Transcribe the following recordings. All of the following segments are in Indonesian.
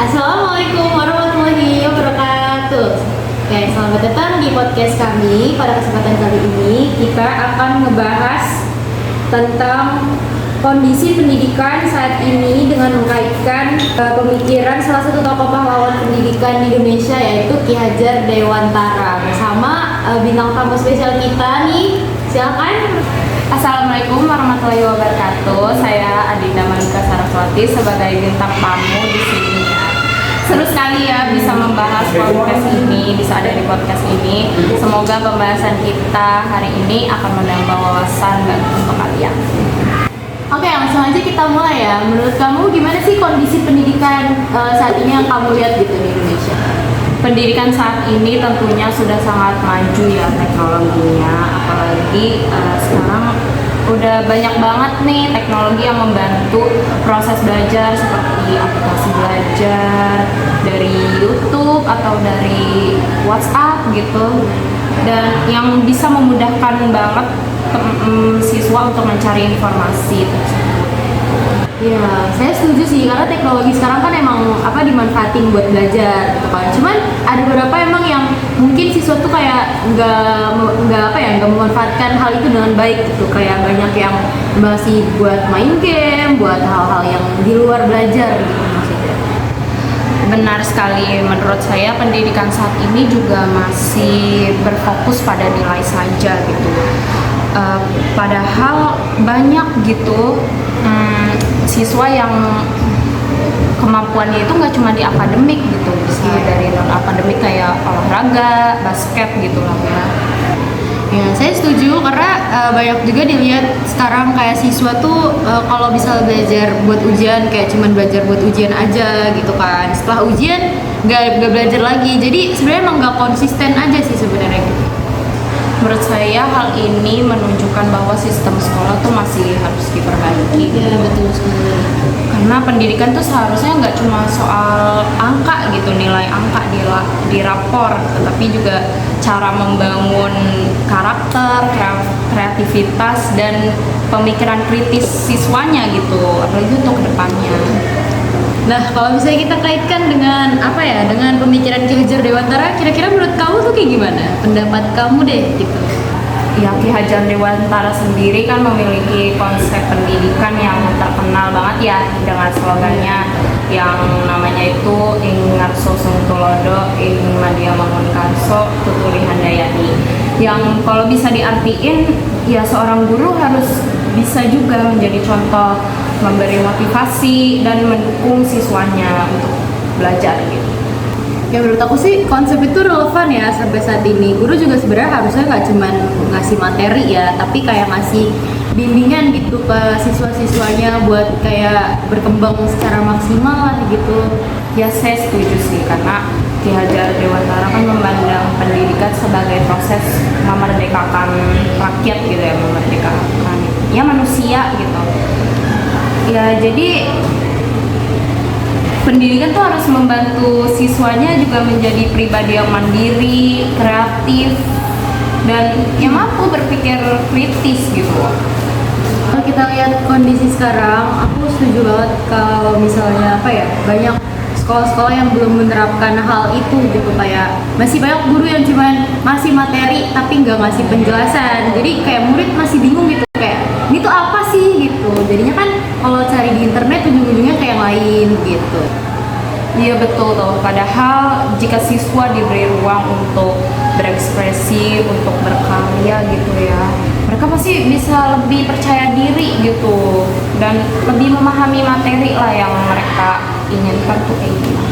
Assalamualaikum warahmatullahi wabarakatuh. Oke, selamat datang di podcast kami. Pada kesempatan kali ini kita akan ngebahas tentang kondisi pendidikan saat ini dengan mengkaitkan pemikiran salah satu tokoh pahlawan pendidikan di Indonesia, yaitu Ki Hajar Dewantara, bersama bintang tamu spesial kita nih. Silakan. Assalamualaikum warahmatullahi wabarakatuh. Saya Adinda Malika Saraswati sebagai bintang tamu di sini. Seru sekali ya bisa membahas podcast ini, bisa ada di podcast ini. Semoga pembahasan kita hari ini akan menambah wawasan untuk kalian. Oke, langsung aja kita mulai ya. Menurut kamu gimana sih kondisi pendidikan saat ini yang kamu lihat gitu di Indonesia? Pendidikan saat ini tentunya sudah sangat maju ya teknologinya, apalagi sekarang udah banyak banget nih teknologi yang membantu proses belajar seperti aplikasi belajar dari YouTube atau dari WhatsApp gitu, dan yang bisa memudahkan banget siswa untuk mencari informasi tersebut. Ya, saya setuju sih, karena teknologi sekarang kan emang dimanfaatin buat belajar gitu kan. Cuman ada beberapa emang yang mungkin siswa tuh kayak nggak memanfaatkan hal itu dengan baik gitu. Kayak banyak yang masih buat main game, buat hal-hal yang di luar belajar gitu maksudnya. Benar sekali, menurut saya pendidikan saat ini juga masih berfokus pada nilai saja gitu. Padahal banyak gitu siswa yang kemampuannya itu nggak cuma di akademik gitu, bisa dari non akademik kayak olahraga, basket gitu lah ya. Ya, saya setuju karena banyak juga dilihat sekarang kayak siswa tuh kalau bisa belajar buat ujian kayak cuman belajar buat ujian aja gitu kan. Setelah ujian nggak belajar lagi. Jadi sebenarnya emang nggak konsisten aja sih sebenarnya gitu. Menurut saya hal ini menunjukkan bahwa sistem sekolah tuh masih harus diperbaiki. Iya, betul sekali. Karena pendidikan tuh seharusnya nggak cuma soal angka gitu, nilai angka di rapor, tetapi juga cara membangun karakter, kreativitas, dan pemikiran kritis siswanya gitu, apalagi untuk kedepannya. Nah, kalau misalnya kita kaitkan dengan dengan pemikiran Ki Hajar Dewantara, kira-kira menurut kamu tuh kayak gimana? Pendapat kamu deh gitu. Ya, Ki Hajar Dewantara sendiri kan memiliki konsep pendidikan yang terkenal banget ya, dengan slogannya yang namanya itu Ing Ngarso Sung Tulodo, Ing Madya Mangun Karso, Tutuli Handayani. Yang kalau bisa diartiin, ya seorang guru harus bisa juga menjadi contoh, memberi motivasi dan mendukung siswanya untuk belajar gitu. Ya, menurut aku sih konsep itu relevan ya sampai saat ini. Guru juga sebenarnya harusnya nggak cuma ngasih materi ya, tapi kayak ngasih bimbingan gitu ke siswa-siswanya buat kayak berkembang secara maksimal lah gitu. Ya, saya setuju sih, karena Ki Hajar Dewantara kan memandang pendidikan sebagai proses memerdekakan rakyat gitu ya, memerdekakan ya manusia gitu. Ya, jadi pendidikan tuh harus membantu siswanya juga menjadi pribadi yang mandiri, kreatif, dan yang mampu berpikir kritis gitu. Kalau kita lihat kondisi sekarang, aku setuju banget kalau misalnya banyak sekolah-sekolah yang belum menerapkan hal itu gitu, kayak masih banyak guru yang cuman masih materi tapi nggak ngasih penjelasan. Jadi kayak murid masih bingung gitu, kayak ini tuh apa sih gitu. Jadinya kan kalau cari di internet ujung-ujungnya kayak yang lain gitu. Iya, betul tuh. Padahal jika siswa diberi ruang untuk berekspresi, untuk berkarya gitu ya, mereka pasti bisa lebih percaya diri gitu, dan lebih memahami materi lah yang mereka inginkan tuh kayak gimana.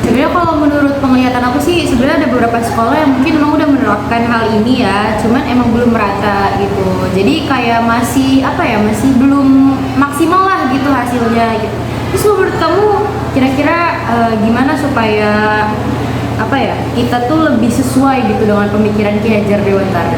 Sebenarnya kalau menurut penglihatan aku sih, sebenarnya ada beberapa sekolah yang mungkin memang udah menerapkan hal ini ya, cuman emang belum merata gitu. Jadi kayak masih masih belum maksimal lah gitu hasilnya gitu. Terus menurut kamu kira-kira gimana supaya kita tuh lebih sesuai gitu dengan pemikiran Ki Hajar Dewantara?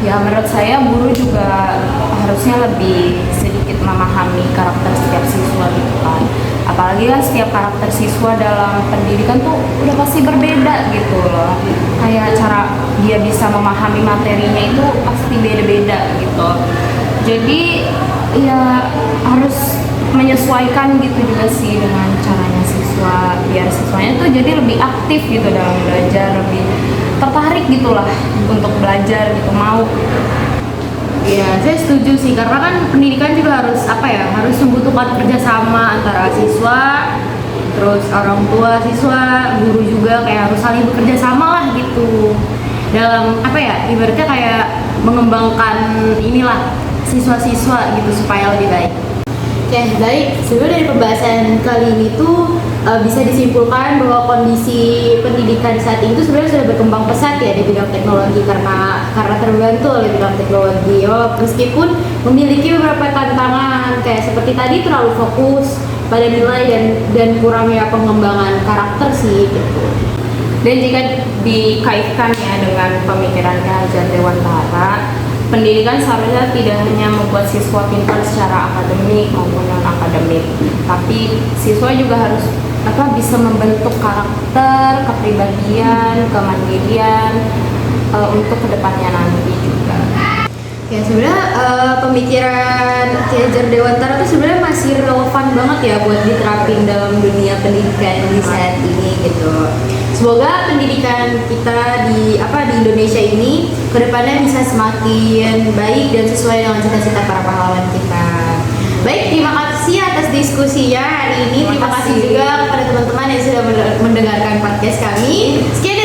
Ya, menurut saya guru juga harusnya lebih sedikit memahami karakter setiap siswa gitu kan. Apalagi kan setiap karakter siswa dalam pendidikan tuh udah pasti berbeda gitu loh. Kayak cara dia bisa memahami materinya itu pasti beda-beda gitu. Jadi ya harus menyesuaikan gitu juga sih dengan caranya siswa, biar siswanya tuh jadi lebih aktif gitu dalam belajar, lebih tertarik gitulah untuk belajar gitu, mau. Iya, saya setuju sih, karena kan pendidikan juga harus harus membutuhkan kerjasama antara siswa, terus orang tua siswa, guru juga kayak harus saling bekerja sama lah gitu. Dalam ibaratnya kayak mengembangkan inilah siswa-siswa gitu supaya lebih baik. Oke, baik. Sebenarnya dari pembahasan kali ini tuh bisa disimpulkan bahwa kondisi pendidikan saat ini tuh sebenarnya sudah berkembang pesat ya di bidang teknologi karena terbantu oleh bidang teknologi. Meskipun memiliki beberapa tantangan kayak seperti tadi terlalu fokus pada nilai dan kurangnya pengembangan karakter sih gitu. Dan jika dikaitkan ya dengan pemikiran Ki Hajar Dewantara, pendidikan seharusnya tidak hanya membuat siswa pintar secara akademik maupun non akademik, tapi siswa juga harus bisa membentuk karakter, kepribadian, kemandirian untuk kedepannya nanti juga. Ya sebenarnya pemikiran Ki Hajar Dewantara itu sebenarnya masih relevan banget ya buat diterapin dalam dunia pendidikan di saat ini gitu. Semoga pendidikan kita di Indonesia ini kedepannya bisa semakin baik dan sesuai dengan cita-cita para pahlawan kita. Baik, terima kasih atas diskusinya hari ini. Terima kasih juga kepada teman-teman yang sudah mendengarkan podcast kami. Sekian